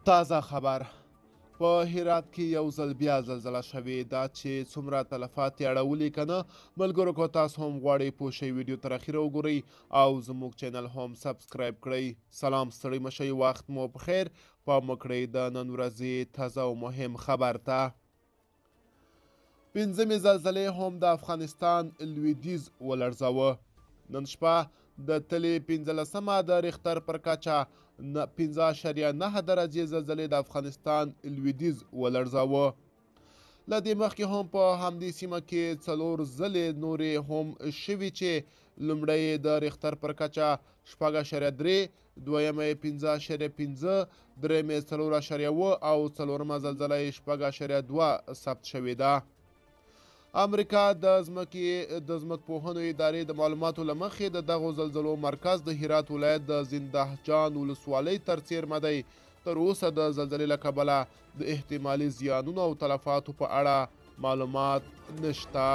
تازه خبر په هرات کې یو ځل بیا زلزله شوې ده چې څومره تلفات یې اړولي که نه ملګرو که تاسو هم غواړئ پوه شئ ویډیو تر اخره وګورئ او زموږ چینل هم سبسکرایب کړئ. سلام ستړي مه شئ، وخت مو په خیر. پام وکړئ د نن ورځې تازه او مهم خبر ته. پنځمې زلزلې هم د افغانستان لویدیځ ولړزاوه. نن شپه د تلې 15مه د ریختر پر کچه 5.9 درجې زلزلې د افغانستان لویدیځ ولړزاوه. له دې مخکې هم په همدې سیمه کې 4 ځلې نورې هم شوي چې لومړی د ریختر پر کچه 6.3، دویمه یې 5.5، درېیمه یې 4.1 او څلورمه زلزله یې 6.2 ثبت شوې ده. امریکا د ځمکپوهنو ادارې د معلوماتو له مخې د دغو زلزلو مرکز د هرات ولایت د زنده جان ولسوالۍ تر څیرمه دی. تر اوسه د زلزلې له کبله د احتمالي زیانونو او تلفاتو په اړه معلومات نشته.